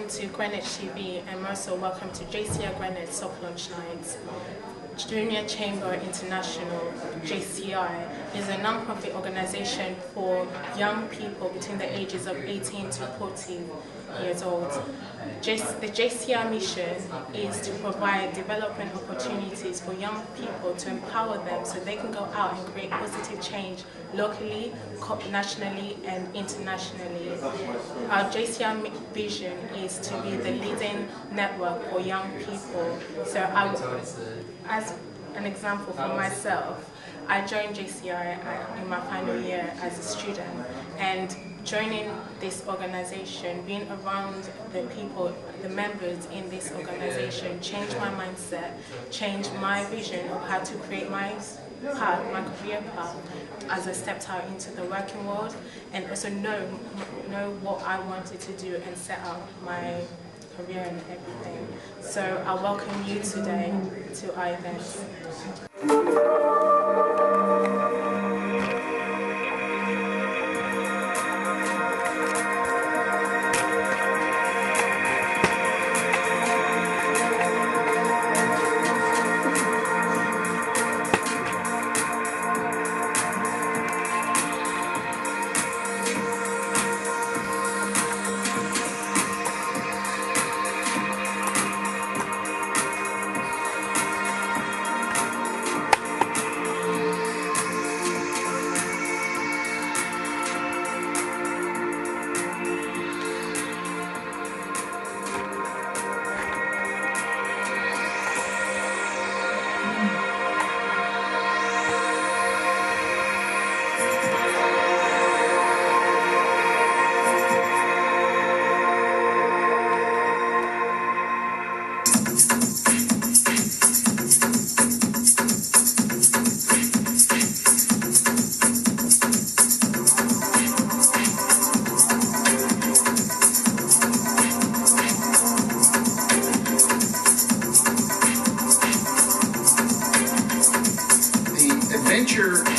welcome to Greenwichtv and also welcome to JCI Greenwich Soft Launch Night. Junior Chamber International, JCI, is a non-profit organization for young people between the ages of 18 to 40 years old. The JCI mission is to provide development opportunities for young people to empower them so they can go out and create positive change locally, nationally and internationally. Our JCI vision is to be the leading network for young people. So as an example for myself, I joined JCI in my final year as a student, and joining this organization, being around the people, the members in this organization, changed my mindset, changed my vision of how to create my path, my career path as I stepped out into the working world, and also know what I wanted to do and set up my career and everything. So I welcome you today to our event.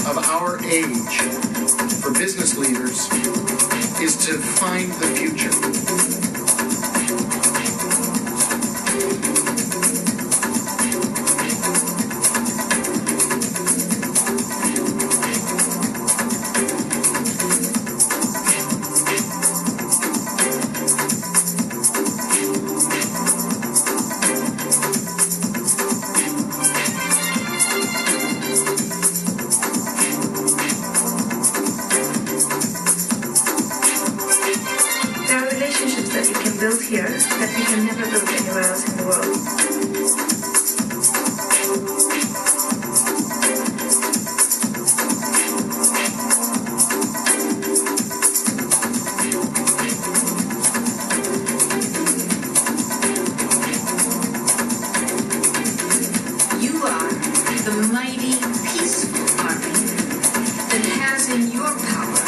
Of our age for business leaders is to find the future. Built here that we can never build anywhere else in the world. You are the mighty, peaceful army that has in your power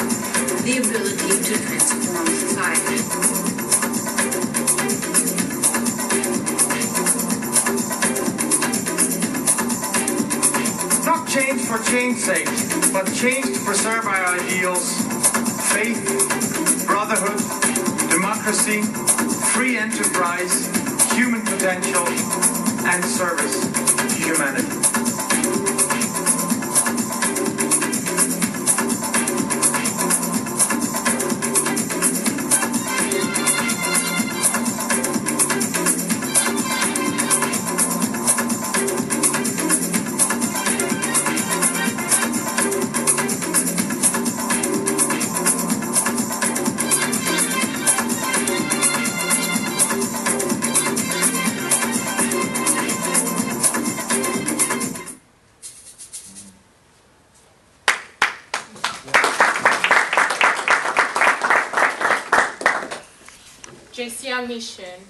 the ability to transform society. Not change for change's sake, but change to preserve our ideals: faith, brotherhood, democracy, free enterprise, human potential, and service to humanity. JCI mission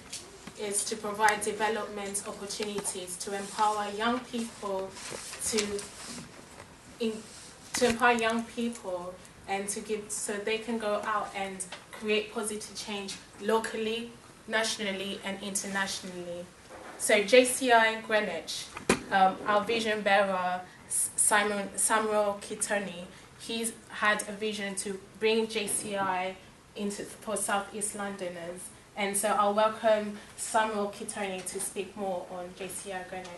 is to provide development opportunities to empower young people and to give so they can go out and create positive change locally, nationally and internationally. So JCI Greenwich, our vision bearer Samuel Kitoni, he's had a vision to bring JCI for South East Londoners And so I'll welcome Samuel Kitoni to speak more on JCI Greenwich.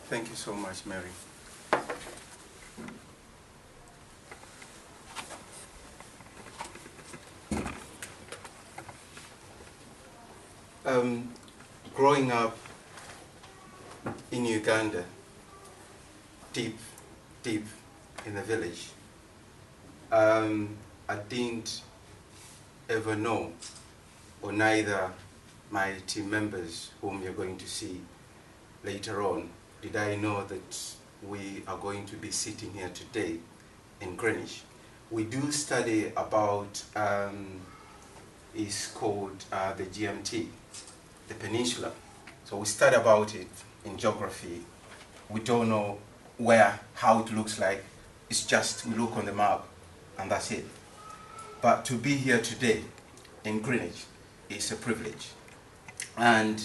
Thank you so much, Mary. Growing up in Uganda, deep in the village, I didn't ever know, or neither my team members whom you're going to see later on, did I know that we are going to be sitting here today in Greenwich. We do study about, it's called the GMT, the peninsula. So we study about it in geography. We don't know how it looks like. It's just we look on the map and that's it. But to be here today in Greenwich is a privilege. And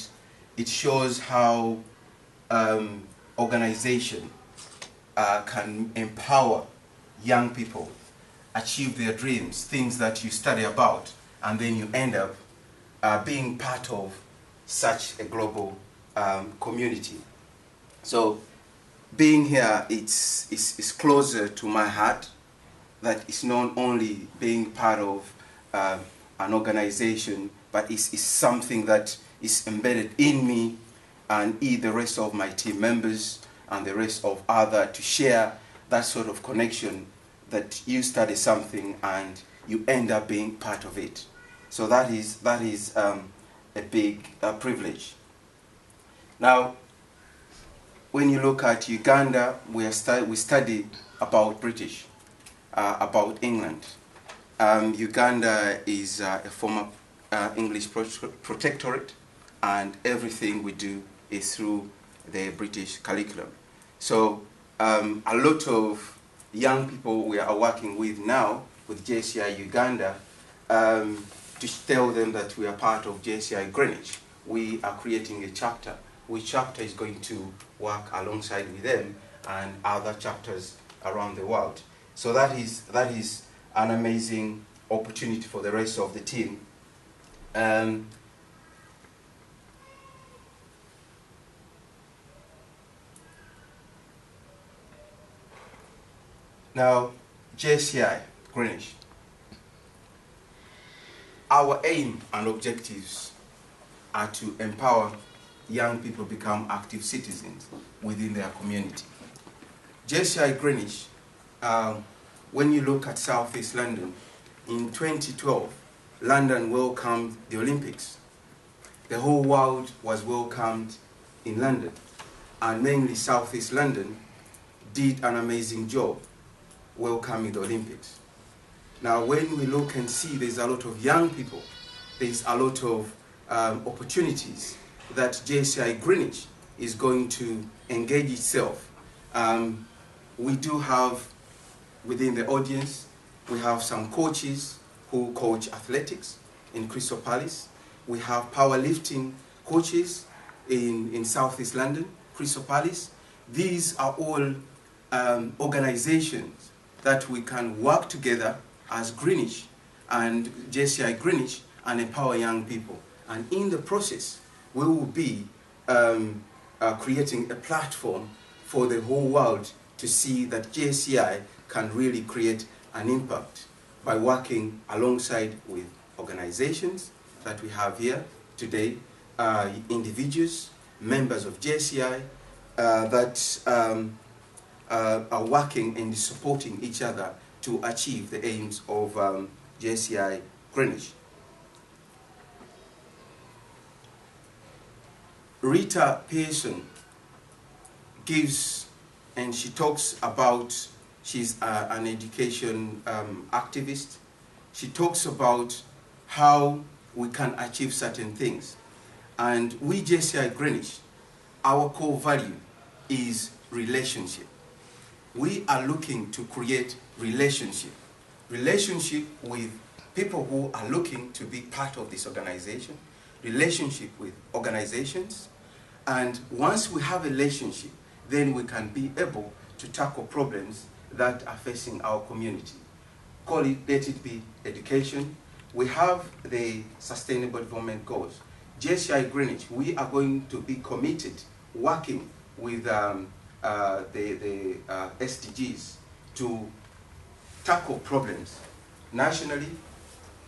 it shows how organization can empower young people, achieve their dreams, things that you study about, and then you end up being part of such a global community. So being here, it's closer to my heart. That it's not only being part of an organization, but it's something that is embedded in me and in the rest of my team members and the rest of others, to share that sort of connection that you study something and you end up being part of it. So that is a big privilege. Now, when you look at Uganda, we study about British, about England. Uganda is a former English protectorate, and everything we do is through the British curriculum. So a lot of young people we are working with now with JCI Uganda, to tell them that we are part of JCI Greenwich. We are creating a chapter, which chapter is going to work alongside with them and other chapters around the world. So that is an amazing opportunity for the rest of the team. Now, JCI Greenwich. Our aim and objectives are to empower young people become active citizens within their community. JCI Greenwich, when you look at Southeast London, in 2012, London welcomed the Olympics. The whole world was welcomed in London, and mainly Southeast London did an amazing job welcoming the Olympics. Now, when we look and see there's a lot of young people, there's a lot of opportunities that JCI Greenwich is going to engage itself. We do have, within the audience, we have some coaches who coach athletics in Crystal Palace. We have powerlifting coaches in Southeast London, Crystal Palace. These are all organizations that we can work together as Greenwich and JCI Greenwich and empower young people. And in the process, we will be creating a platform for the whole world to see that JCI can really create an impact by working alongside with organizations that we have here today, individuals, members of JCI that are working and supporting each other to achieve the aims of JCI Greenwich. Rita Pearson gives, and she talks about, she's an education activist. She talks about how we can achieve certain things. And we JCI Greenwich, our core value is relationship. We are looking to create relationship with people who are looking to be part of this organization, relationship with organizations, and once we have a relationship, then we can be able to tackle problems that are facing our community. Let it be education. We have the Sustainable Development Goals. JCI Greenwich, we are going to be committed working with the SDGs to tackle problems nationally,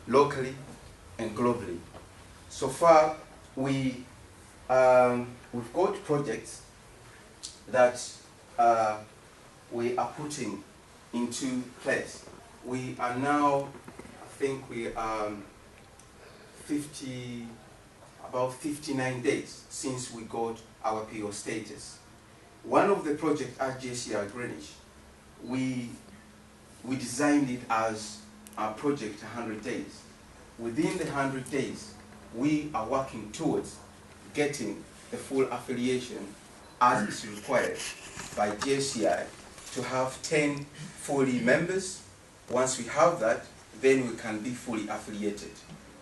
locally, and globally. So far, we've got projects that we are putting into place. We are now, I think we are about 59 days since we got our PO status. One of the projects at JCI Greenwich, we designed it as a project 100 days. Within the 100 days, we are working towards getting the full affiliation as is required by JCI to have 10 fully members. Once we have that, then we can be fully affiliated.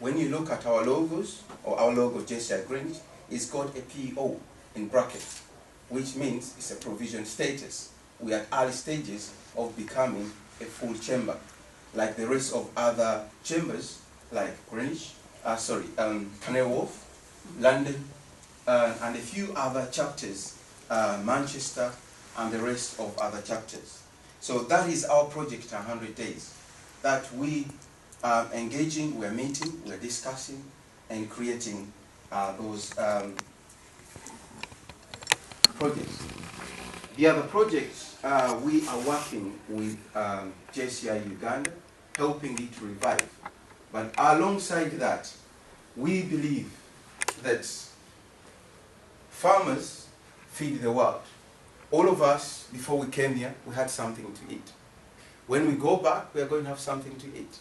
When you look at our logos, or our logo JCI Greenwich, it's got a PO in brackets, which means it's a provision status. We are at early stages of becoming a full chamber, like the rest of other chambers, like Greenwich, Canary Wharf, London, and a few other chapters, Manchester, and the rest of other chapters. So that is our project 100 days, that we are engaging, we're meeting, we're discussing, and creating those projects. The other projects, we are working with JCI Uganda, helping it to revive. But alongside that, we believe that farmers feed the world. All of us, before we came here, we had something to eat. When we go back, we are going to have something to eat.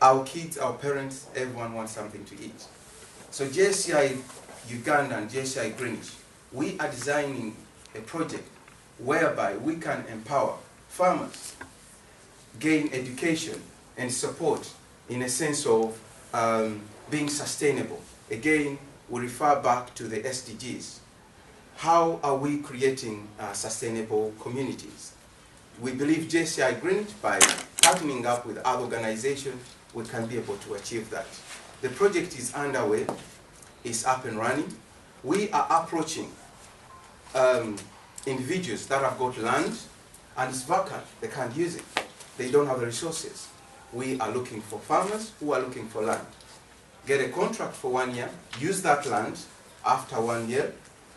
Our kids, our parents, everyone wants something to eat. So JCI Uganda and JCI Greenwich, we are designing a project whereby we can empower farmers, gain education and support in a sense of being sustainable. Again, we refer back to the SDGs. How are we creating sustainable communities? We believe JCI Greenwich, by partnering up with other organizations, we can be able to achieve that. The project is underway, it's up and running. We are approaching individuals that have got land and it's vacant, they can't use it. They don't have the resources. We are looking for farmers who are looking for land. Get a contract for 1 year, use that land. After 1 year,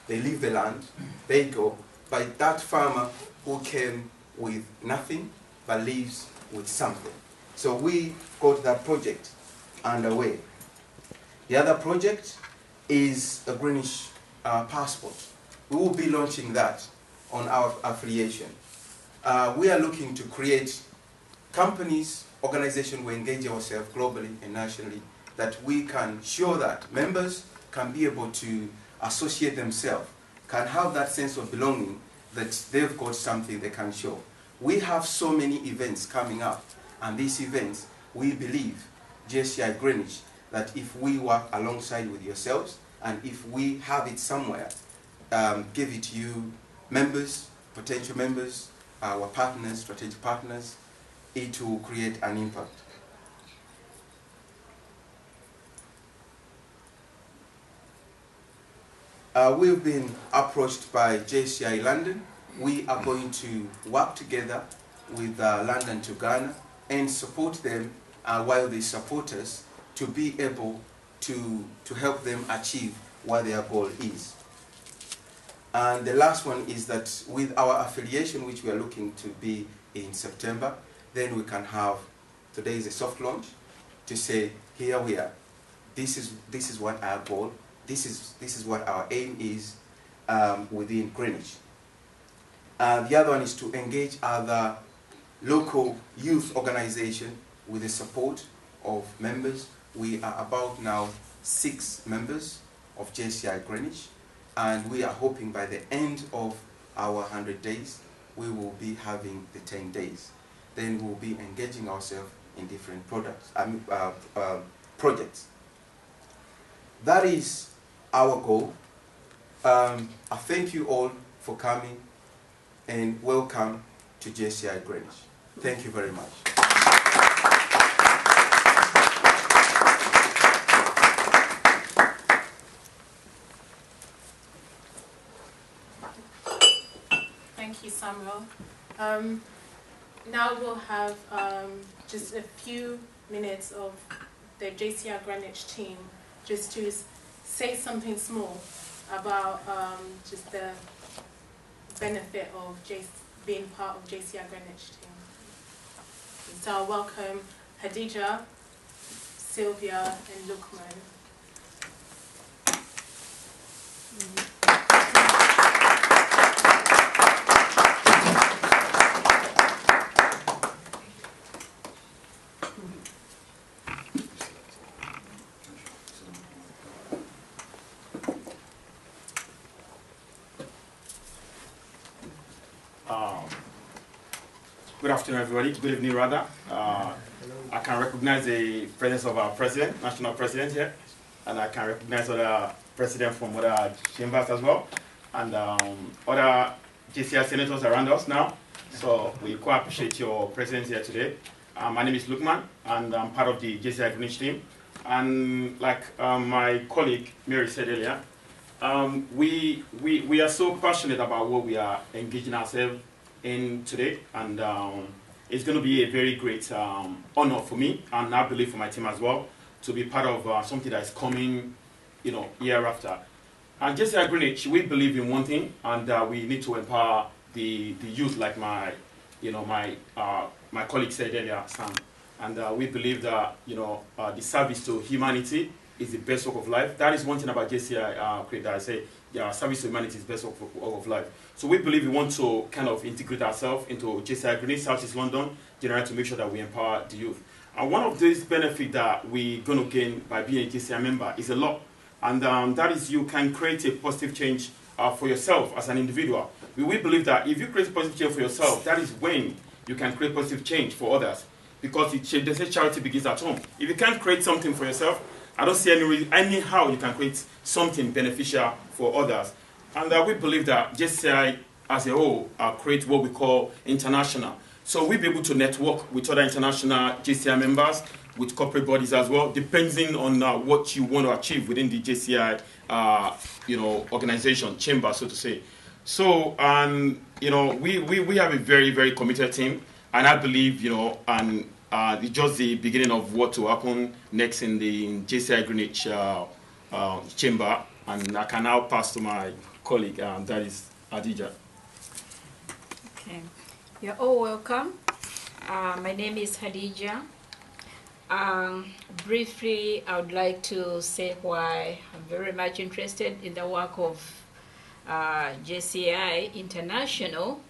they leave the land, they go. But that farmer who came with nothing but leaves with something. So we got that project underway. The other project is a Greenwich passport. We will be launching that on our affiliation. We are looking to create companies, organizations who engage ourselves globally and nationally, that we can show that members can be able to associate themselves, can have that sense of belonging, that they've got something they can show. We have so many events coming up, and these events, we believe, JCI Greenwich, that if we work alongside with yourselves, and if we have it somewhere, give it to you, members, potential members, our partners, strategic partners, it will create an impact. We've been approached by JCI London. We are going to work together with London to Ghana and support them while they support us to be able to help them achieve what their goal is. And the last one is that with our affiliation, which we are looking to be in September, then we can have, today is a soft launch, to say, here we are. This is what our goal, this is what our aim is within Greenwich. The other one is to engage other local youth organizations with the support of members. We are about now 6 members of JCI Greenwich, and we are hoping by the end of our 100 days, we will be having the 10 days. Then we'll be engaging ourselves in different projects. That is our goal. I thank you all for coming, and welcome to JCI Greenwich. Thank you very much. Thank you, Samuel. Now we'll have just a few minutes of the JCI Greenwich team just to say something small about just the benefit of being part of JCI Greenwich team. So I'll welcome Hadija, Sylvia, and Lukman. Good afternoon, everybody. Good evening, rather. I can recognize the presence of our president, national president here, and I can recognize other presidents from other chambers as well, and other JCI senators around us now. So we quite appreciate your presence here today. My name is Lukman, and I'm part of the JCI Greenwich team. And like my colleague Mary said earlier, we are so passionate about what we are engaging ourselves in today, and it's going to be a very great honor for me, and I believe for my team as well, to be part of something that is coming, year after. And JCI Greenwich, we believe in one thing, and we need to empower the youth, like my colleague said earlier, Sam. And we believe that the service to humanity is the best work of life. That is one thing about JCI that I say. Yeah, service to humanity is the best work of life. So we believe we want to kind of integrate ourselves into JCI Greenwich, South East London, generally to make sure that we empower the youth. And one of these benefits that we're going to gain by being a JCI member is a lot. And that is you can create a positive change for yourself as an individual. We believe that if you create a positive change for yourself, that is when you can create positive change for others. Because they say charity begins at home. If you can't create something for yourself, I don't see anyhow you can create something beneficial for others. And we believe that JCI as a whole create what we call international. So we'll be able to network with other international JCI members, with corporate bodies as well, depending on what you want to achieve within the JCI organization, chamber, so to say. So, we have a very, very committed team, and I believe, it's just the beginning of what will happen next in the JCI Greenwich chamber. And I can now pass to my colleague, that is Hadija. Okay. You're all welcome. My name is Hadija. Briefly, I would like to say why I'm very much interested in the work of JCI International.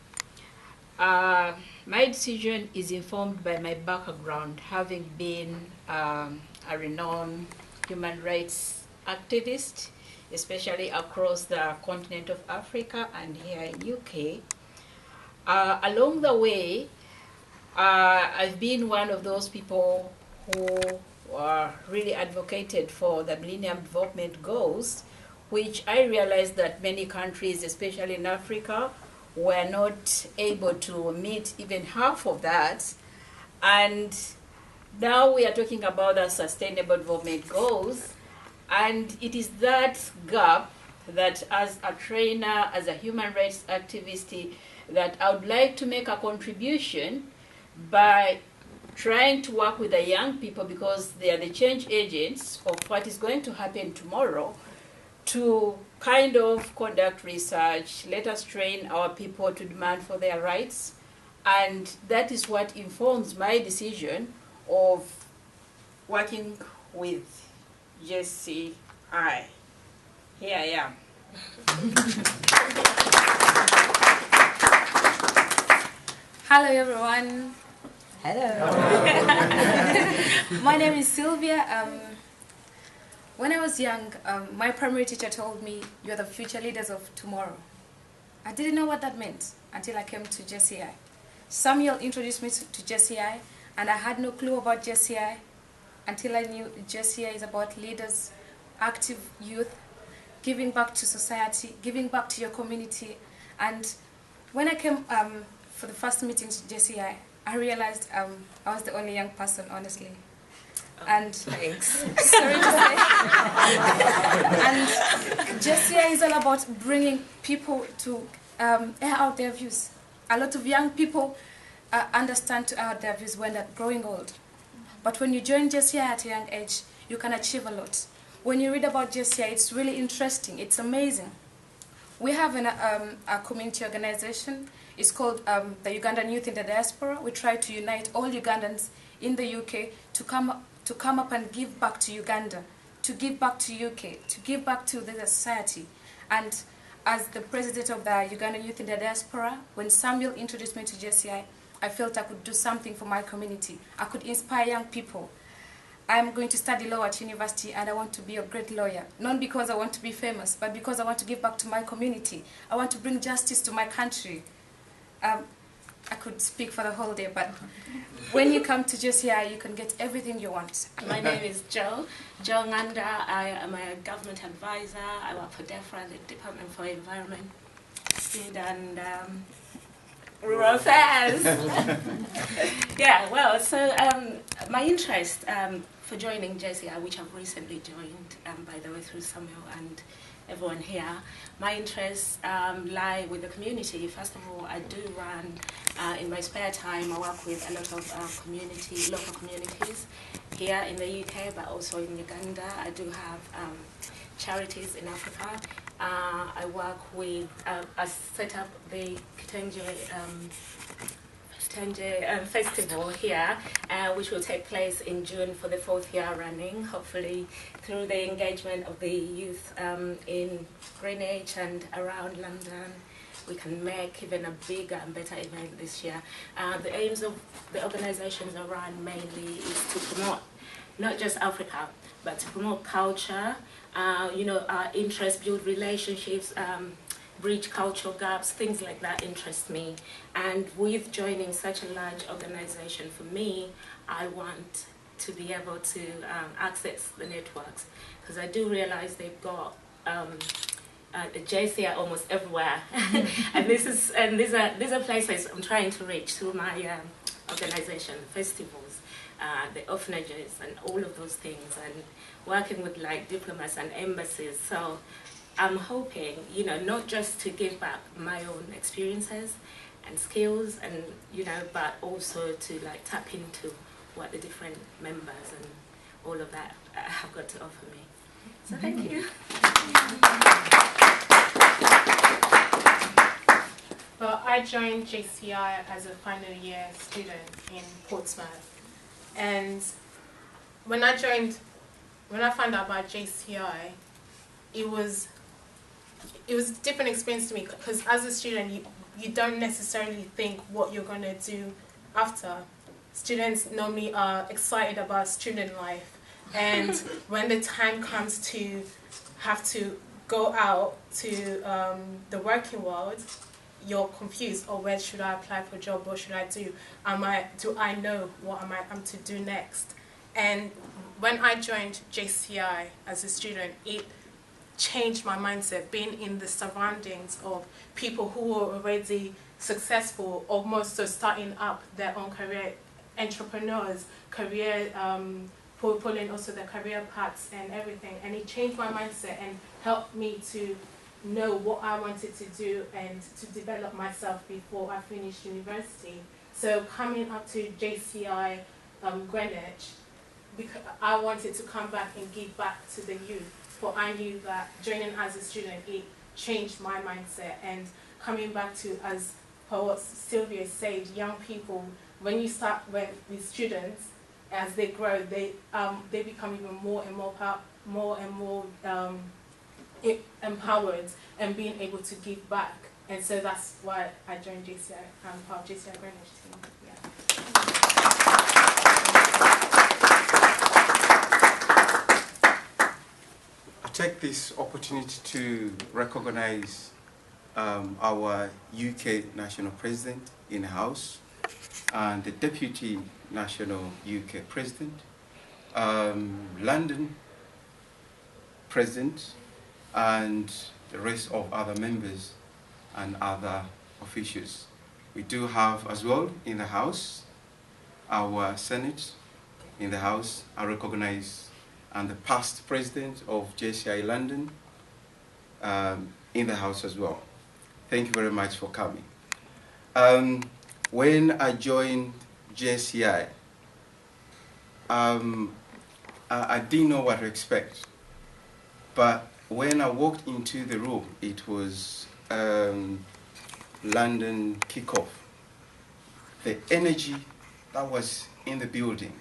My decision is informed by my background, having been a renowned human rights activist, especially across the continent of Africa and here in UK. Along the way, I've been one of those people who really advocated for the Millennium Development Goals, which I realized that many countries, especially in Africa, were not able to meet even half of that. And now we are talking about the Sustainable Development Goals, and it is that gap that as a trainer, as a human rights activist, that I would like to make a contribution by trying to work with the young people, because they are the change agents of what is going to happen tomorrow, to kind of conduct research, let us train our people to demand for their rights. And that is what informs my decision of working with JCI. Here I am. Hello everyone. Hello. My name is Sylvia. When I was young, my primary teacher told me, "You're the future leaders of tomorrow." I didn't know what that meant until I came to JCI. Samuel introduced me to JCI, and I had no clue about JCI until I knew JCI is about leaders, active youth, giving back to society, giving back to your community. And when I came for the first meeting to JCI, I realized I was the only young person, honestly. And Thanks. sorry to say. And JCI is all about bringing people to air out their views. A lot of young people understand to air out their views when they're growing old. But when you join JCI at a young age, you can achieve a lot. When you read about JCI, it's really interesting. It's amazing. We have a community organization. It's called the Ugandan Youth in the Diaspora. We try to unite all Ugandans in the UK to come up and give back to Uganda, to give back to UK, to give back to the society. And as the president of the Ugandan Youth in the Diaspora, when Samuel introduced me to JCI, I felt I could do something for my community. I could inspire young people. I'm going to study law at university and I want to be a great lawyer. Not because I want to be famous, but because I want to give back to my community. I want to bring justice to my country. I could speak for the whole day, but when you come to JCI, you can get everything you want. My name is Jo Nganda. I am a government advisor. I work for DEFRA, the Department for Environment, Food and Rural Affairs. Yeah, well, so my interest for joining JCI, which I've recently joined, by the way, through Samuel and everyone here, my interests lie with the community. First of all, I do run, in my spare time, I work with a lot of local communities here in the UK, but also in Uganda. I do have charities in Africa. I work with, I set up the Kitenje festival here, which will take place in June for the 4th year running, hopefully through the engagement of the youth in Greenwich and around London. We can make even a bigger and better event this year. The aims of the organizations I run mainly is to promote not just Africa, but to promote culture, our interests, build relationships, bridge cultural gaps, things like that interest me. And with joining such a large organization, for me, I want to be able to access the networks, because I do realize they've got the JCI almost everywhere. And these are places I'm trying to reach through my organization, festivals, the orphanages and all of those things, and working with like diplomats and embassies. So I'm hoping, not just to give back my own experiences and skills, and but also to like tap into what the different members and all of that have got to offer me. So thank you. Well, I joined JCI as a final year student in Portsmouth, and when I found out about JCI, it was a different experience to me, because as a student, you don't necessarily think what you're going to do after. Students normally are excited about student life, and when the time comes to have to go out to the working world, you're confused. Or where should I apply for a job? What should I do? Do I know what I'm to do next? And when I joined JCI as a student, it changed my mindset, being in the surroundings of people who were already successful, almost starting up their own career, entrepreneurs, pulling also their career paths and everything. And it changed my mindset and helped me to know what I wanted to do and to develop myself before I finished university. So coming up to JCI Greenwich, because I wanted to come back and give back to the youth. For I knew that joining as a student, it changed my mindset. And coming back to, as what Sylvia said, young people, when you start with students, as they grow, they become even more and more empowered and being able to give back. And so that's why I joined JCI. I'm part of JCI Greenwich team. Yeah. I take this opportunity to recognize our UK National President in the House and the Deputy National UK President, London President, and the rest of other members and other officials. We do have as well in the House, our Senate in the House. I recognize and the past president of JCI London in the House as well. Thank you very much for coming. When I joined JCI, I didn't know what to expect. But when I walked into the room, it was London kickoff. The energy that was in the building,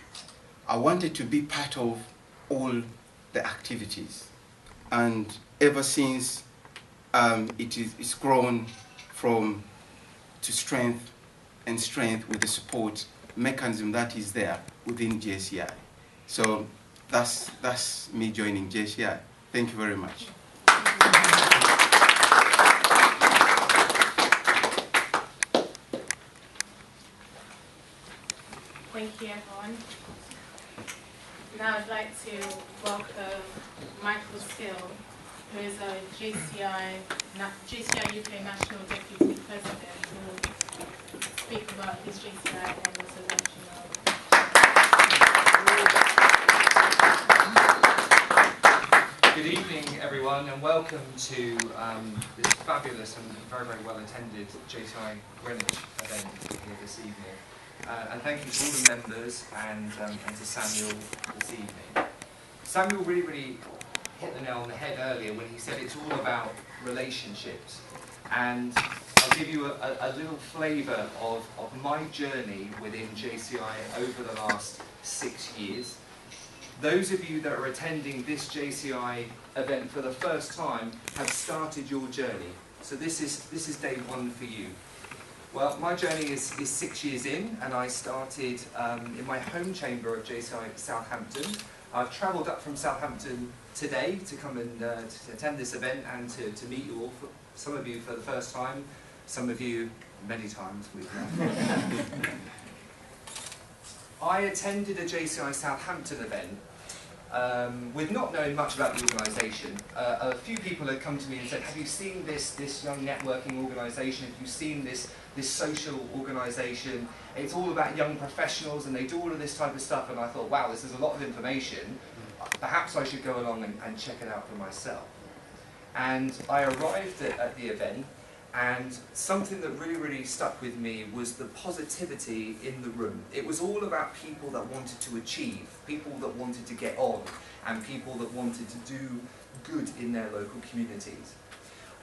I wanted to be part of all the activities. And ever since, it's grown from to strength and strength with the support mechanism that is there within JCI. So that's me joining JCI. Thank you very much. Thank you, everyone. Now I'd like to welcome Michael Still, who is a JCI UK National Deputy President, who will speak about his JCI and also launching out. Good evening, everyone, and welcome to this fabulous and very, very well attended JCI Greenwich event here this evening. And thank you to all the members and to Samuel this evening. Samuel really hit the nail on the head earlier when he said it's all about relationships. And I'll give you a little flavour of my journey within JCI over the last 6 years. Those of you that are attending this JCI event for the first time have started your journey. So this is day one for you. Well, my journey is 6 years in, and I started in my home chamber of JCI Southampton. I've travelled up from Southampton today to come and to attend this event and to meet you all. Some of you for the first time, some of you many times. I attended a JCI Southampton event with not knowing much about the organisation. A few people had come to me and said, have you seen this young networking organisation? Have you seen this social organisation? It's all about young professionals and they do all of this type of stuff. And I thought, wow, this is a lot of information. Perhaps I should go along and check it out for myself. And I arrived at the event, and something that really stuck with me was the positivity in the room. It was all about people that wanted to achieve, people that wanted to get on, and people that wanted to do good in their local communities.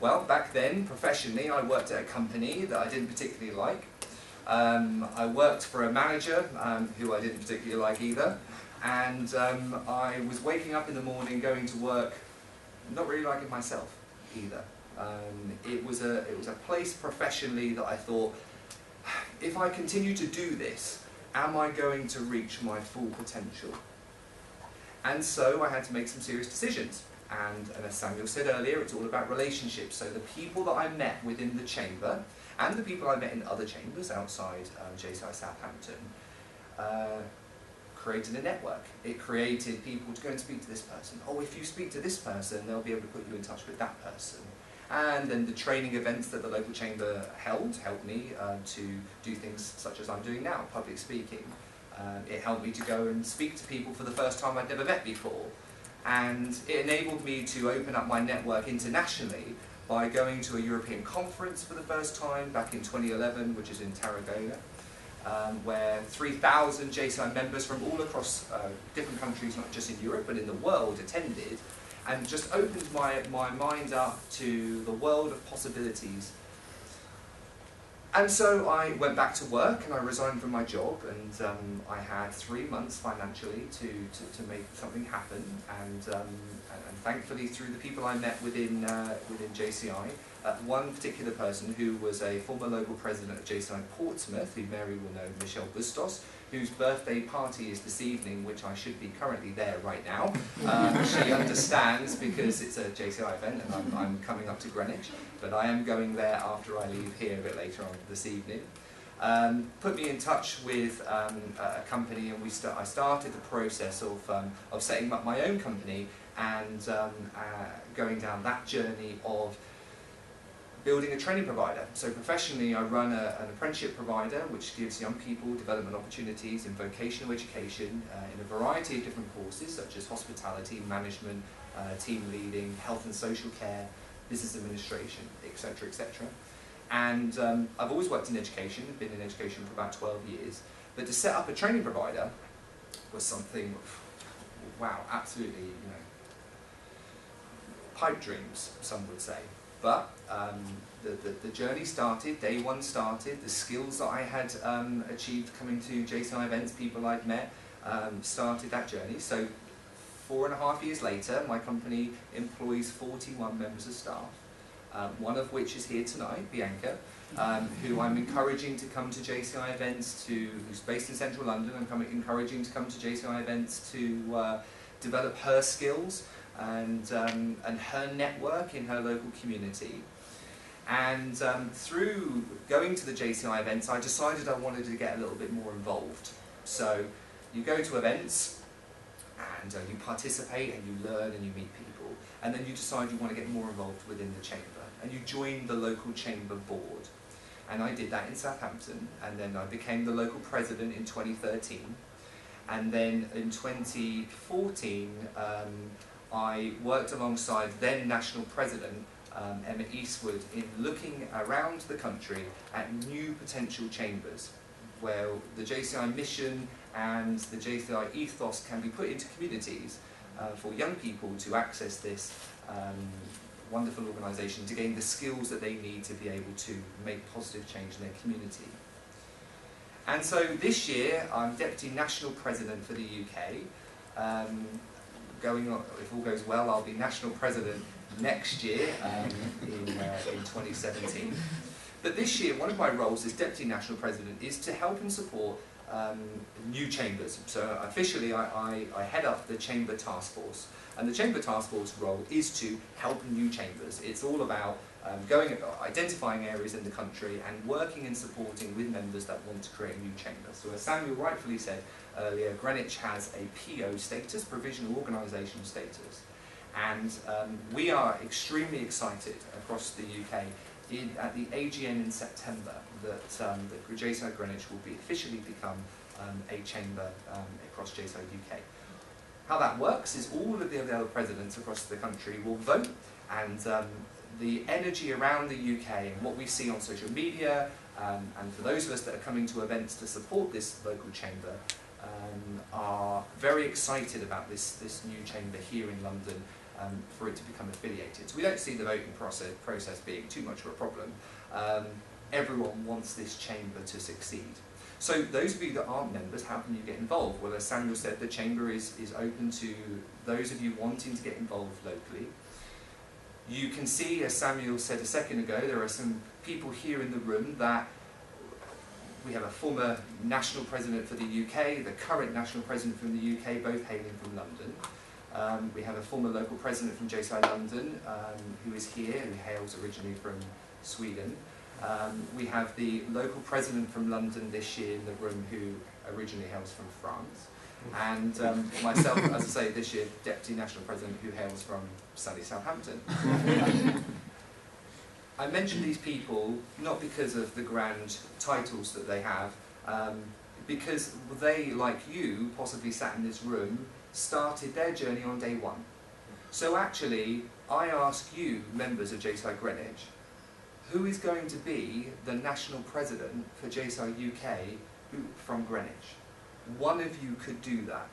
Well, back then, professionally, I worked at a company that I didn't particularly like. I worked for a manager who I didn't particularly like either. And I was waking up in the morning, going to work, not really liking myself either. It was a place professionally that I thought, if I continue to do this, am I going to reach my full potential? And so I had to make some serious decisions. And as Samuel said earlier, it's all about relationships. So the people that I met within the chamber, and the people I met in other chambers outside JCI Southampton, created a network. It created people to go and speak to this person. Oh, if you speak to this person, they'll be able to put you in touch with that person. And then the training events that the local chamber held helped me to do things such as I'm doing now, public speaking. It helped me to go and speak to people for the first time I'd never met before. And it enabled me to open up my network internationally by going to a European conference for the first time back in 2011, which is in Tarragona, where 3,000 JCI members from all across different countries, not just in Europe, but in the world, attended, and just opened my mind up to the world of possibilities. And so I went back to work and I resigned from my job, and I had 3 months financially to make something happen. And thankfully, through the people I met within JCI, one particular person who was a former local president of JCI Portsmouth, who Mary will know, Michelle Bustos, whose birthday party is this evening, which I should be currently there right now. She understands because it's a JCI event and I'm coming up to Greenwich, but I am going there after I leave here a bit later on this evening. Put me in touch with a company, and I started the process of setting up my own company and going down that journey of building a training provider. So professionally, I run an apprenticeship provider which gives young people development opportunities in vocational education in a variety of different courses such as hospitality, management, team leading, health and social care, business administration, etc., etc. And I've always worked in education, been in education for about 12 years, but to set up a training provider was something, wow, absolutely, you know, pipe dreams, some would say. But the journey started, day one started, the skills that I had achieved coming to JCI events, people I'd met, started that journey. So 4.5 years later, my company employs 41 members of staff, one of which is here tonight, Bianca, who I'm encouraging to come to JCI events, who's based in central London. I'm encouraging to come to JCI events to develop her skills and her network in her local community. And through going to the JCI events, I decided I wanted to get a little bit more involved. So you go to events and you participate and you learn and you meet people, and then you decide you want to get more involved within the chamber, and you join the local chamber board. And I did that in Southampton, and then I became the local president in 2013. And then in 2014, I worked alongside then national president Emma Eastwood in looking around the country at new potential chambers where the JCI mission and the JCI ethos can be put into communities for young people to access this wonderful organisation, to gain the skills that they need to be able to make positive change in their community. And so this year I'm Deputy National President for the UK. Going on, if all goes well, I'll be National President next year in 2017. But this year, one of my roles as Deputy National President is to help and support new chambers. So officially, I head up the Chamber Task Force. And the Chamber Task Force role is to help new chambers. It's all about identifying areas in the country and working and supporting with members that want to create a new chamber. So as Samuel rightfully said earlier, Greenwich has a PO status, provisional organisation status. And we are extremely excited across the UK at the AGM in September that JCI Greenwich will officially become a chamber across JCI UK. How that works is all of the other presidents across the country will vote, and the energy around the UK and what we see on social media, and for those of us that are coming to events to support this local chamber, are very excited about this new chamber here in London, for it to become affiliated. So we don't see the voting process being too much of a problem. Everyone wants this chamber to succeed. So those of you that aren't members, how can you get involved? Well, as Samuel said, the chamber is open to those of you wanting to get involved locally. You can see, as Samuel said a second ago, there are some people here in the room that we have a former national president for the UK, the current national president from the UK, both hailing from London. We have a former local president from JCI London, who is here, who hails originally from Sweden. We have the local president from London this year in the room, who originally hails from France. And myself, as I say, this year, Deputy National President, who hails from sunny Southampton. I mention these people not because of the grand titles that they have, because they, like you, possibly sat in this room, started their journey on day one. So actually, I ask you, members of JCI Greenwich, who is going to be the national president for JCI UK from Greenwich? One of you could do that.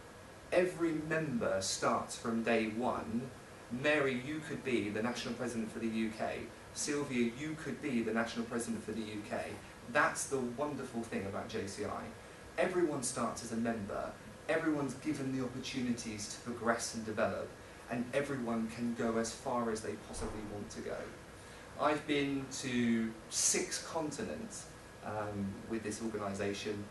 Every member starts from day one. Mary, you could be the national president for the UK. Sylvia, you could be the national president for the UK. That's the wonderful thing about JCI. Everyone starts as a member. Everyone's given the opportunities to progress and develop, and everyone can go as far as they possibly want to go. I've been to 6 continents with this organisation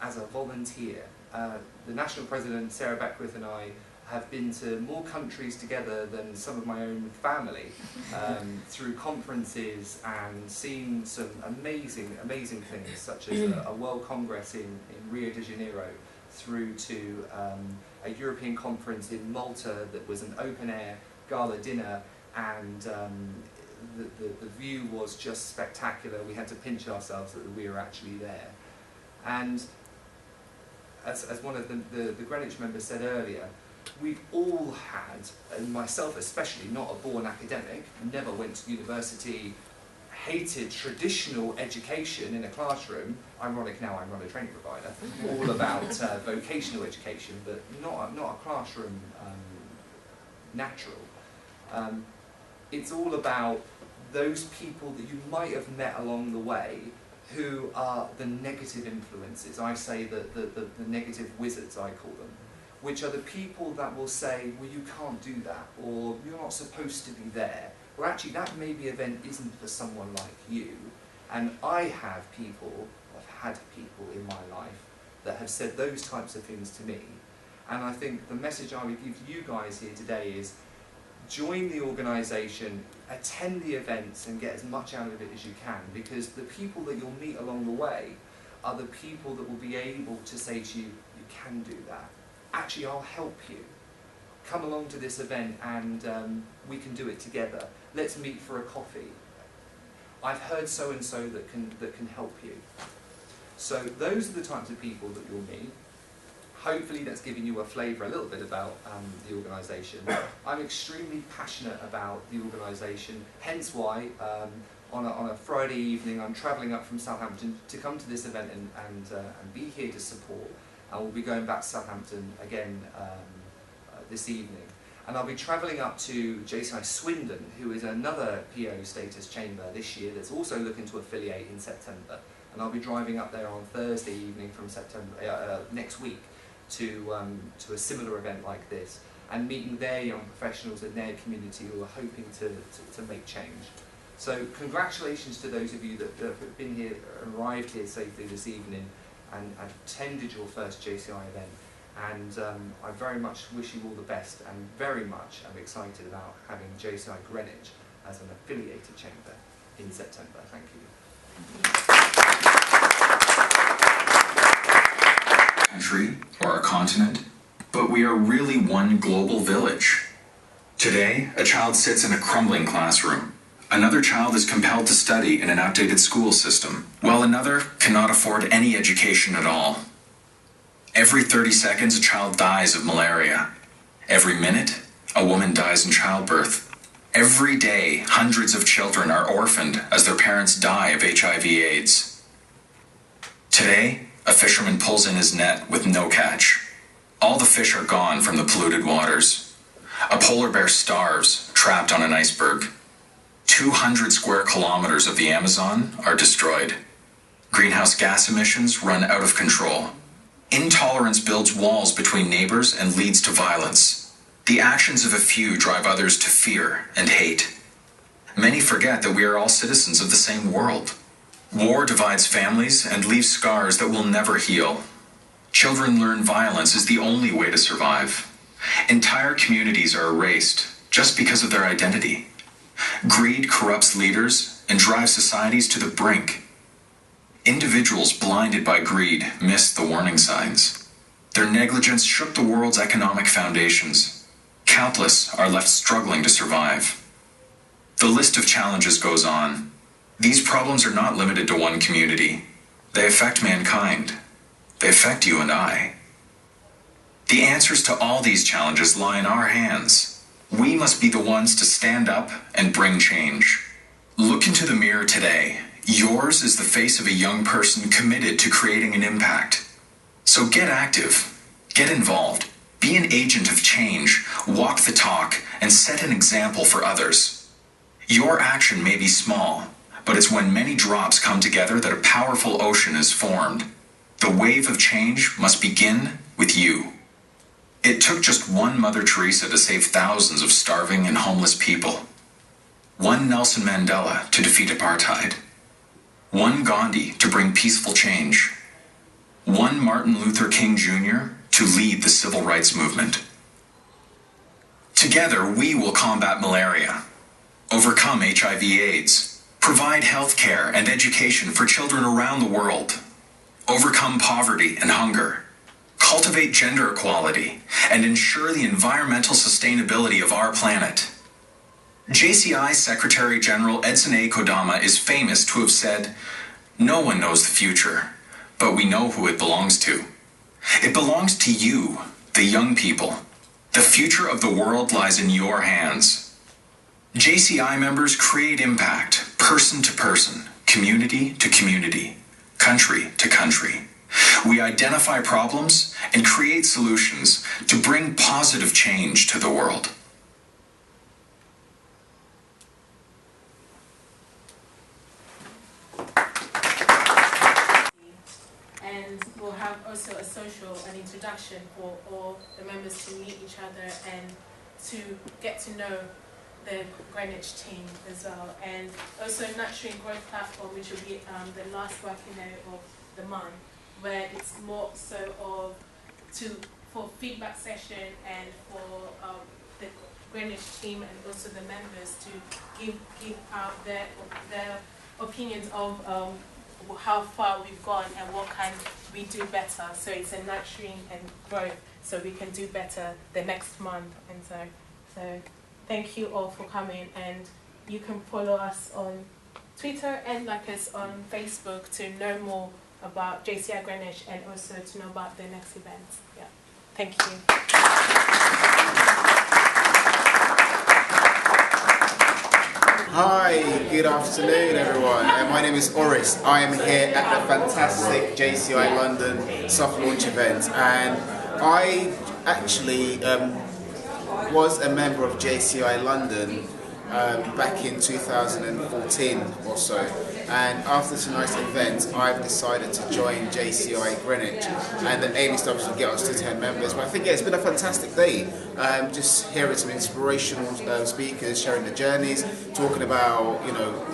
as a volunteer. The national president, Sarah Beckwith, and I have been to more countries together than some of my own family through conferences and seen some amazing, amazing things, such as a World Congress in Rio de Janeiro, through to a European conference in Malta that was an open-air gala dinner, and the view was just spectacular. We had to pinch ourselves that we were actually there. And as one of the Greenwich members said earlier, we've all had, and myself especially, not a born academic, never went to university, hated traditional education in a classroom. Ironic now, I run a training provider, all about vocational education, but not a classroom natural. It's all about those people that you might have met along the way who are the negative influences. I say the negative wizards, I call them, which are the people that will say, well, you can't do that, or you're not supposed to be there, or actually that maybe event isn't for someone like you. And I have people, I've had people in my life that have said those types of things to me. And I think the message I would give you guys here today is join the organisation, attend the events and get as much out of it as you can, because the people that you'll meet along the way are the people that will be able to say to you, you can do that. Actually, I'll help you. Come along to this event and we can do it together. Let's meet for a coffee. I've heard so-and-so that can help you. So those are the types of people that you'll meet. Hopefully that's giving you a flavour a little bit about the organisation. I'm extremely passionate about the organisation, hence why on a Friday evening I'm travelling up from Southampton to come to this event and be here to support. And we'll be going back to Southampton again this evening. And I'll be travelling up to JCI Swindon, who is another PO status chamber this year that's also looking to affiliate in September. And I'll be driving up there on Thursday evening from September next week to a similar event like this, and meeting their young professionals in their community who are hoping to make change. So congratulations to those of you that have been here, arrived here safely this evening and attended your first JCI event. And I very much wish you all the best, and very much am excited about having JCI Greenwich as an affiliated chamber in September. Thank you. Country or a continent, but we are really one global village. Today, a child sits in a crumbling classroom. Another child is compelled to study in an outdated school system, while another cannot afford any education at all. Every 30 seconds, a child dies of malaria. Every minute, a woman dies in childbirth. Every day, hundreds of children are orphaned as their parents die of HIV/AIDS. Today, a fisherman pulls in his net with no catch. All the fish are gone from the polluted waters. A polar bear starves, trapped on an iceberg. 200 square kilometers of the Amazon are destroyed. Greenhouse gas emissions run out of control. Intolerance builds walls between neighbors and leads to violence. The actions of a few drive others to fear and hate. Many forget that we are all citizens of the same world. War divides families and leaves scars that will never heal. Children learn violence is the only way to survive. Entire communities are erased just because of their identity. Greed corrupts leaders and drives societies to the brink. Individuals blinded by greed missed the warning signs. Their negligence shook the world's economic foundations. Countless are left struggling to survive. The list of challenges goes on. These problems are not limited to one community. They affect mankind. They affect you and I. The answers to all these challenges lie in our hands. We must be the ones to stand up and bring change. Look into the mirror today. Yours is the face of a young person committed to creating an impact. So get active, get involved, be an agent of change, walk the talk, and set an example for others. Your action may be small, but it's when many drops come together that a powerful ocean is formed. The wave of change must begin with you. It took just one Mother Teresa to save thousands of starving and homeless people. One Nelson Mandela to defeat apartheid. One Gandhi to bring peaceful change. One Martin Luther King Jr. to lead the civil rights movement. Together, we will combat malaria, overcome HIV/AIDS, provide health care and education for children around the world, overcome poverty and hunger, cultivate gender equality, and ensure the environmental sustainability of our planet. JCI Secretary General Edson A. Kodama is famous to have said, "No one knows the future, but we know who it belongs to. It belongs to you, the young people. The future of the world lies in your hands." JCI members create impact, person to person, community to community, country to country. We identify problems and create solutions to bring positive change to the world. And we'll have also a social and introduction for all the members to meet each other and to get to know the Greenwich team as well. And also Nurturing Growth platform, which will be the last working day of the month, where it's more so of for feedback session and for the Greenwich team and also the members to give out their opinions of how far we've gone and what can we do better. So it's a nurturing and growth, so we can do better the next month. And so thank you all for coming, and you can follow us on Twitter and like us on Facebook to know more about JCI Greenwich and also to know about the next event. Yeah, thank you. Hi, good afternoon everyone. My name is Oris. I am here at the fantastic JCI London soft launch event, and I actually was a member of JCI London back in 2014 or so, and after tonight's event I've decided to join JCI Greenwich, and the aim is to obviously get us to 10 members. But I think it's been a fantastic day, just hearing some inspirational speakers sharing their journeys, talking about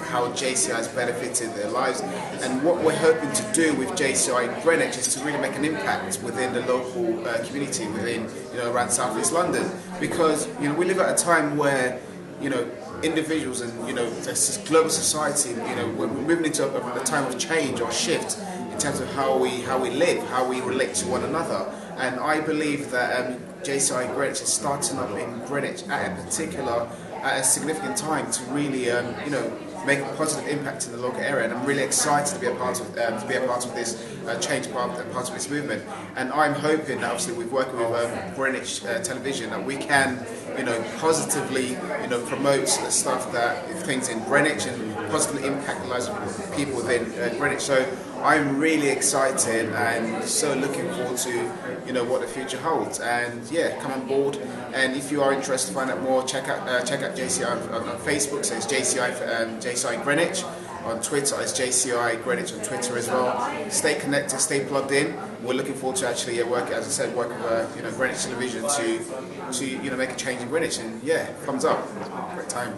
how JCI has benefited their lives, and what we're hoping to do with JCI Greenwich is to really make an impact within the local community within around South East London, because we live at a time where individuals and this global society, we're moving into a time of change or shift in terms of how we live, how we relate to one another. And I believe that JCI Greenwich is starting up in Greenwich at a significant time to really make a positive impact in the local area, and I'm really excited to be a part of this change, part of this movement. And I'm hoping that obviously we've worked with Greenwich Television that we can positively promote the stuff things in Greenwich and positively impact the lives of people within Greenwich. So I'm really excited and so looking forward to what the future holds. And yeah, come on board. And if you are interested to find out more, check out JCI on Facebook. So it's JCI Greenwich. On Twitter, it's JCI Greenwich on Twitter as well. Stay connected, stay plugged in. We're looking forward to actually work with Greenwich Television to make a change in Greenwich. And yeah, thumbs up. Great time.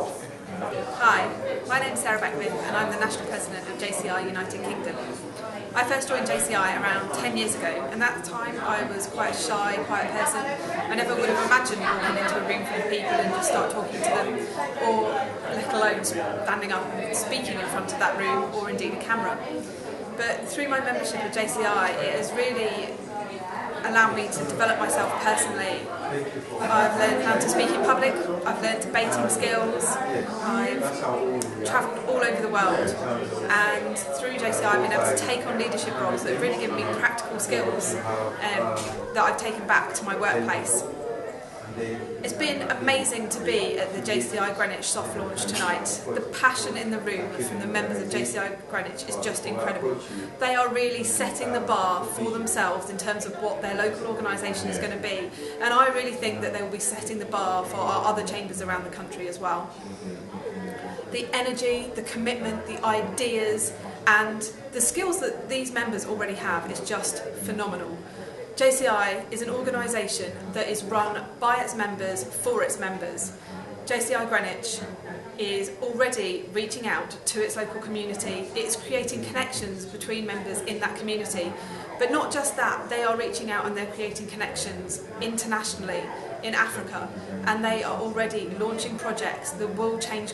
Hi, my name is Sarah Beckwith and I'm the National President of JCI United Kingdom. I first joined JCI around 10 years ago, and at the time I was quite a shy, quiet person. I never would have imagined walking into a room full of people and just start talking to them, or let alone standing up and speaking in front of that room, or indeed a camera. But through my membership of JCI, it has really allowed me to develop myself personally. I've learned how to speak in public, I've learned debating skills, I've travelled all over the world, and through JCI I've been able to take on leadership roles that have really given me practical skills that I've taken back to my workplace. It's been amazing to be at the JCI Greenwich soft launch tonight. The passion in the room from the members of JCI Greenwich is just incredible. They are really setting the bar for themselves in terms of what their local organisation is going to be, and I really think that they will be setting the bar for our other chambers around the country as well. The energy, the commitment, the ideas and the skills that these members already have is just phenomenal. JCI is an organisation that is run by its members for its members. JCI Greenwich is already reaching out to its local community. It's creating connections between members in that community. But not just that, they are reaching out and they're creating connections internationally in Africa, and they are already launching projects that will change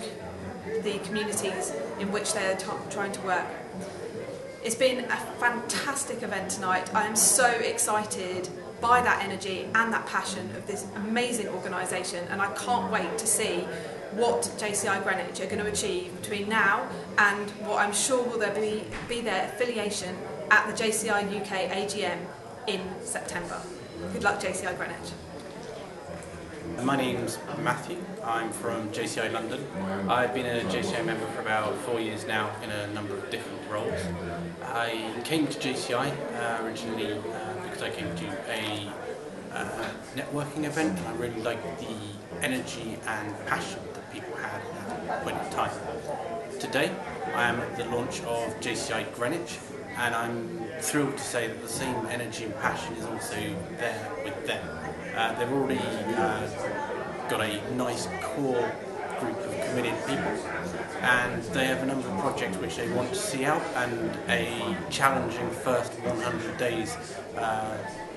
the communities in which they are trying to work. It's been a fantastic event tonight. I am so excited by that energy and that passion of this amazing organisation, and I can't wait to see what JCI Greenwich are going to achieve between now and what I'm sure will there be their affiliation at the JCI UK AGM in September. Good luck, JCI Greenwich. My name's Matthew. I'm from JCI London. I've been a JCI member for about 4 years now in a number of different roles. I came to JCI originally because I came to a networking event, and I really liked the energy and passion that people had at that point in time. Today I am at the launch of JCI Greenwich, and I'm thrilled to say that the same energy and passion is also there with them. They've already got a nice core group of committed people, and they have a number of projects which they want to see out, and a challenging first 100 days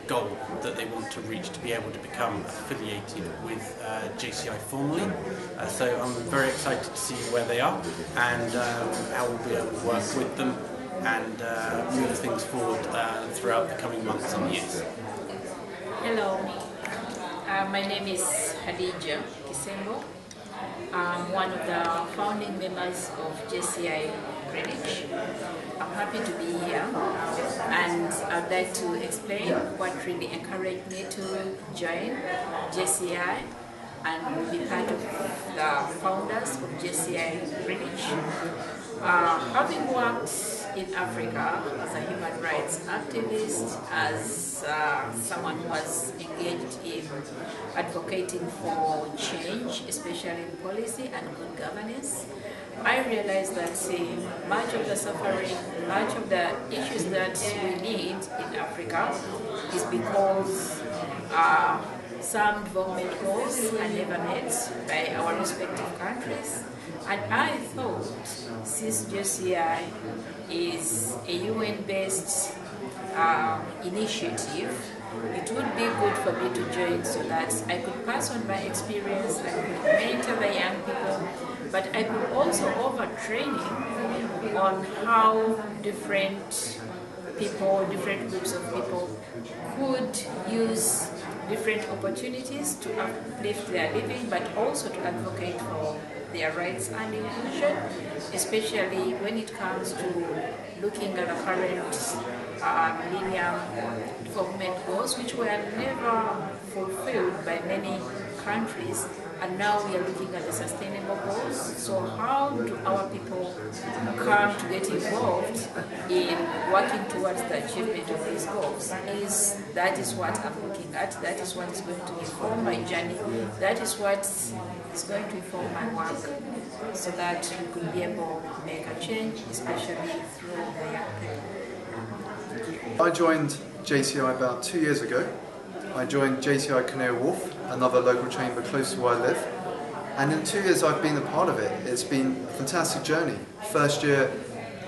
goal that they want to reach to be able to become affiliated with JCI formally. So I'm very excited to see where they are and how we'll be able to work with them and move things forward throughout the coming months and years. Hello, my name is Hadija Kisembo. I'm one of the founding members of JCI Greenwich. I'm happy to be here, and I'd like to explain what really encouraged me to join JCI and be part of the founders of JCI Greenwich. Having worked in Africa as a human rights activist, as someone who was engaged in advocating for change, especially in policy and good governance, I realized that much of the suffering, much of the issues that we need in Africa is because some development goals are never met by our respective countries. And I thought, since JCI is a UN-based initiative, it would be good for me to join so that I could pass on my experience, I could mentor the young people, but I could also offer training on how different people, different groups of people could use different opportunities to uplift their living, but also to advocate for their rights and inclusion, especially when it comes to looking at the current Millennium Development Goals, which were never fulfilled by many countries, and now we are looking at the sustainable goals. So how do our people come to get involved in working towards the achievement of these goals? That is what I'm looking at. That is what is going to inform my journey. That is what is going to inform my work, so that we could be able to make a change, especially through the young people. I joined JCI about 2 years ago. I joined JCI Canary Wharf, another local chamber close to where I live. And in 2 years I've been a part of it. It's been a fantastic journey. First year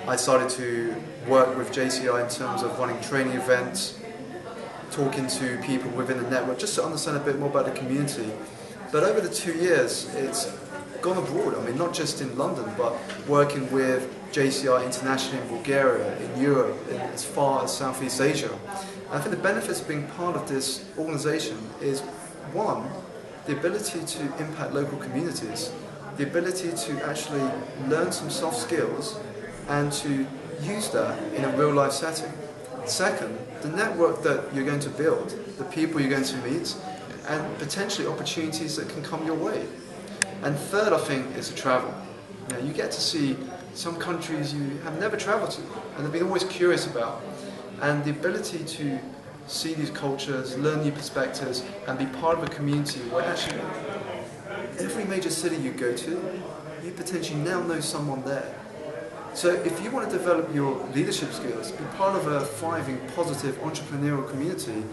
I started to work with JCI in terms of running training events, talking to people within the network, just to understand a bit more about the community. But over the 2 years it's gone abroad. I mean, not just in London, but working with JCI internationally in Bulgaria, in Europe, as far as Southeast Asia. And I think the benefits of being part of this organisation is, one, the ability to impact local communities, the ability to actually learn some soft skills and to use that in a real life setting. Second, the network that you're going to build, the people you're going to meet, and potentially opportunities that can come your way. And third, I think, is the travel. You get to see some countries you have never travelled to and have been always curious about. And the ability to see these cultures, learn new perspectives, and be part of a community where actually every major city you go to, you potentially now know someone there. So if you want to develop your leadership skills, be part of a thriving, positive, entrepreneurial community,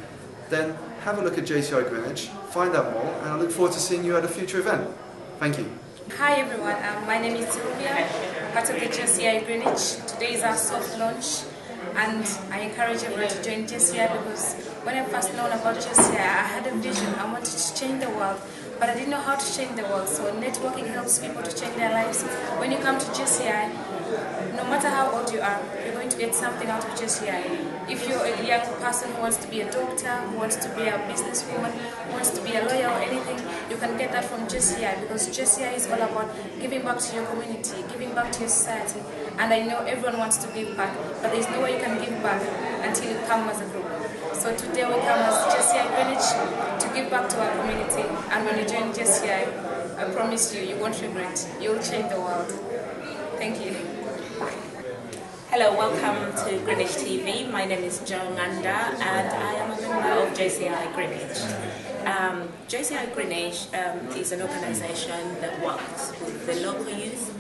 then have a look at JCI Greenwich, find out more, and I look forward to seeing you at a future event. Thank you. Hi everyone, my name is Rubia, part of the JCI Greenwich. Today is our soft launch, and I encourage everyone to join JCI because when I first known about JCI, I had a vision. I wanted to change the world. but I didn't know how to change the world. So networking helps people to change their lives. When you come to JCI, no matter how old you are, you're going to get something out of JCI. If you're a young person who wants to be a doctor, who wants to be a businesswoman, who wants to be a lawyer or anything, you can get that from JCI, because JCI is all about giving back to your community, giving back to your society. And I know everyone wants to give back, but there's no way you can give back until you come as a group. So today we come as JCI Greenwich to give back to our community. And when you join JCI, I promise you, you won't regret. You'll change the world. Thank you. Hello, welcome to Greenwich TV. My name is Jo Nganda and I am a member of JCI Greenwich. JCI Greenwich is an organisation that works with the local youth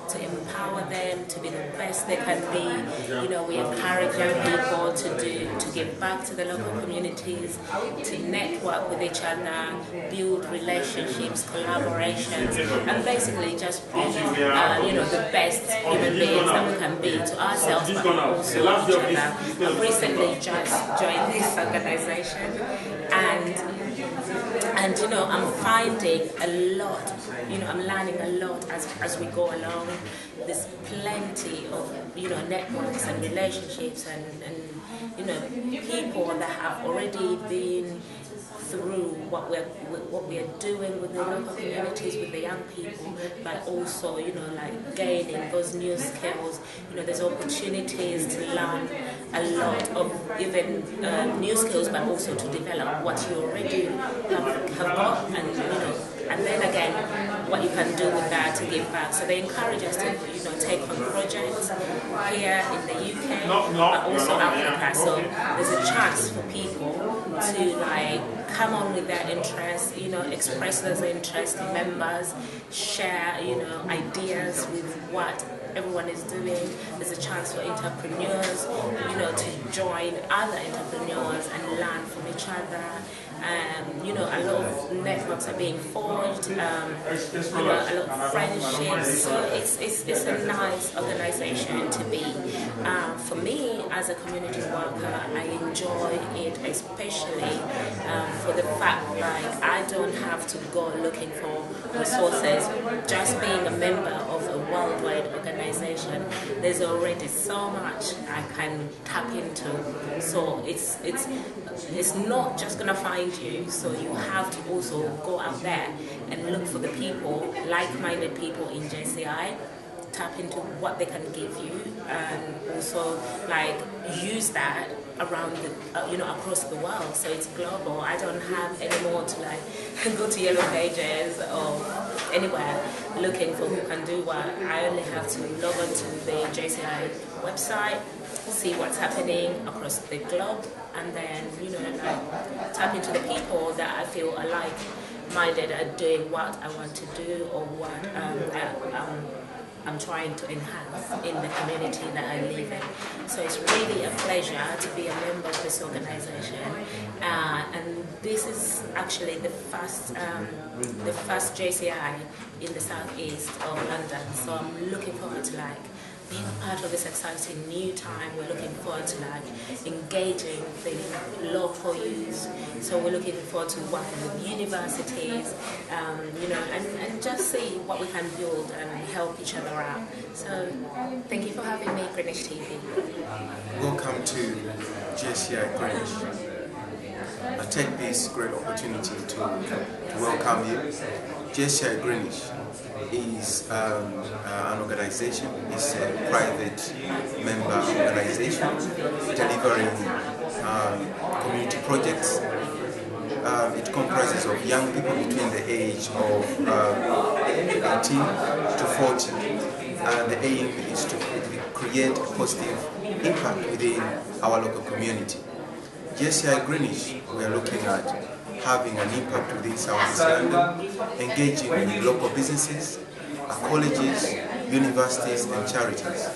to empower them to be the best they can be. You know, we encourage young people to give back to the local communities, to network with each other, build relationships, collaborations, and basically just be, you know, the best human beings that we can be to ourselves, but also each other. I've recently just joined this organisation, and you know, I'm finding a lot, you know, I'm learning a lot as we go along. There's plenty of, you know, networks and relationships and you know, people that have already been through what we are doing with the local communities, with the young people, but also, you know, like gaining those new skills. You know, there's opportunities to learn a lot of even new skills, but also to develop what you already have got, and you know, and then again, what you can do with that to give back. So they encourage us to, you know, take on projects here in the UK, but also Africa. So there's a chance for people to like come on with their interests, you know, express those interests to members, share, you know, ideas with what everyone is doing. There's a chance for entrepreneurs, you know, to join other entrepreneurs and learn from each other. You know, a lot of networks are being forged, you know, a lot of friendships. So it's a nice organisation to be. For me, as a community worker, I enjoy it, especially for the fact like I don't have to go looking for resources. Just being a member of a worldwide organisation, there's already so much I can tap into. So it's not just gonna find you, so you have to also go out there and look for the people, like-minded people in JCI, tap into what they can give you, and also like use that around the, you know, across the world. So it's global. I don't have anymore to like go to Yellow Pages or anywhere looking for who can do what. I only have to log on to the JCI website, see what's happening across the globe, and then, you know, like tap into the people that I feel are like-minded at doing what I want to do or what I'm trying to enhance in the community that I live in. So it's really a pleasure to be a member of this organisation, and this is actually the first JCI in the southeast of London. So I'm looking forward to like being a part of this exciting new time. We're looking forward to like engaging the local youth. So we're looking forward to working with universities, you know, and just see what we can build and help each other out. So thank you for having me, Greenwich TV. Welcome to JCI Greenwich. I take this great opportunity to welcome you. JCI Greenwich is an organization, it's a private member organization delivering community projects. It comprises of young people between the age of 18 to 40, and the aim is to create a positive impact within our local community. JCI Greenwich, we are looking at having an impact within South East London, engaging with local businesses, colleges, universities and charities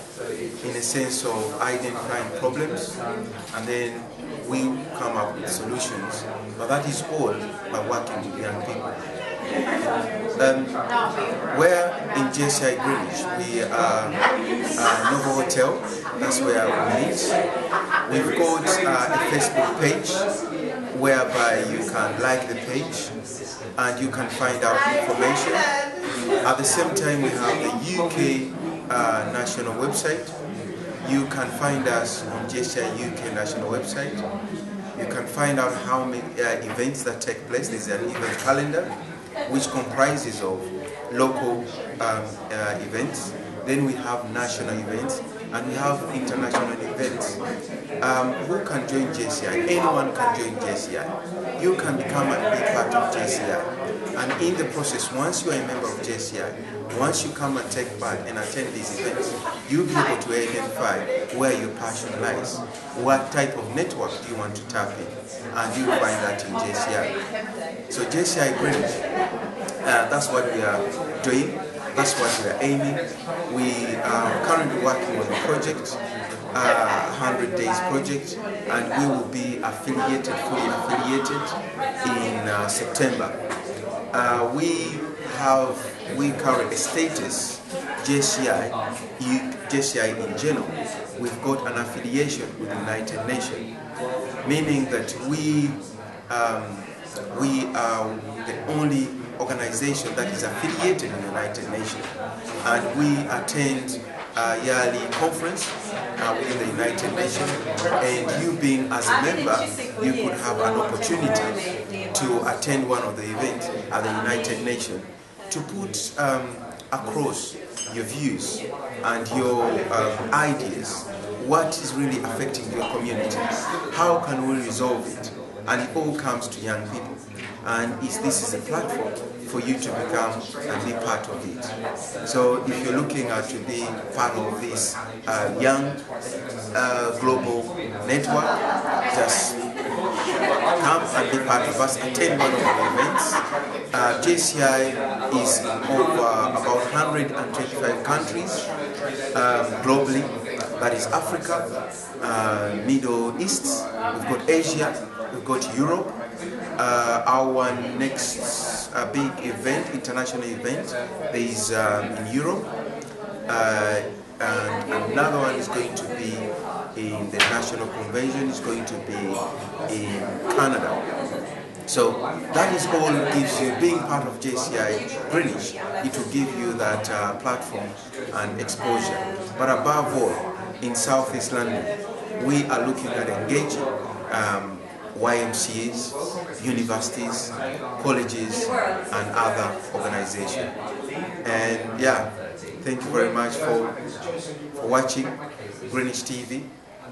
in a sense of identifying problems, and then we come up with solutions. But that is all by working with young people. Where in JCI Greenwich, we are Novo Hotel, that's where we meet. We've got a Facebook page whereby you can like the page and you can find out information. At the same time, we have the UK national website. You can find us on JCI UK national website. You can find out how many events that take place. There's an event calendar which comprises of local events. Then we have national events, and we have international events. Who can join JCI? Anyone can join JCI. You can become a big part of JCI. And in the process, once you are a member of JCI, once you come and take part and attend these events, you'll be able to identify where your passion lies. What type of network do you want to tap in? And you'll find that in JCI. So JCI Greenwich, that's what we are doing. That's what we are aiming. We are currently working on a project, 100 days project, and we will be affiliated, fully affiliated in September. We carry a status, JCI in general. We've got an affiliation with the United Nations, meaning that we are the only organization that is affiliated in the United Nations, and we attend a yearly conference within the United Nations, and you being as a member, you could have an opportunity to attend one of the events at the United Nations to put across your views and your ideas, what is really affecting your community, how can we resolve it, and it all comes to young people. And this is a platform for you to become and be part of it. So if you're looking at to be part of this young global network, just come and be part of us, attend one of the events. JCI is in over about 125 countries globally. That is Africa, Middle East, we've got Asia, we've got Europe. Our next big event, international event, is in Europe, and another one is going to be in the National Convention, is going to be in Canada. So that is all gives you, being part of JCI Greenwich, it will give you that platform and exposure. But above all, in Southeast London, we are looking at engaging YMCAs, universities, colleges, and other organizations. And yeah, thank you very much for watching Greenwich TV.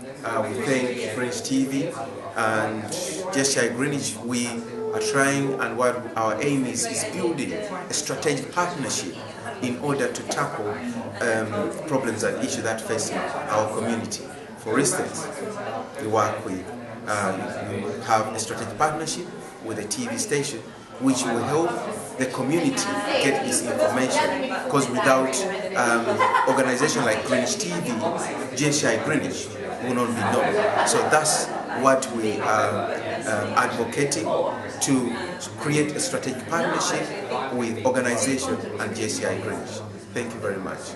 We thank Greenwich TV and JCI Greenwich. We are trying, and what our aim is building a strategic partnership in order to tackle problems and issues that face our community. For instance, we work with we have a strategic partnership with a TV station which will help the community get this information, because without organization like Greenwich TV, JCI Greenwich will not be known. So that's what we are advocating, to create a strategic partnership with organization and JCI Greenwich. Thank you very much.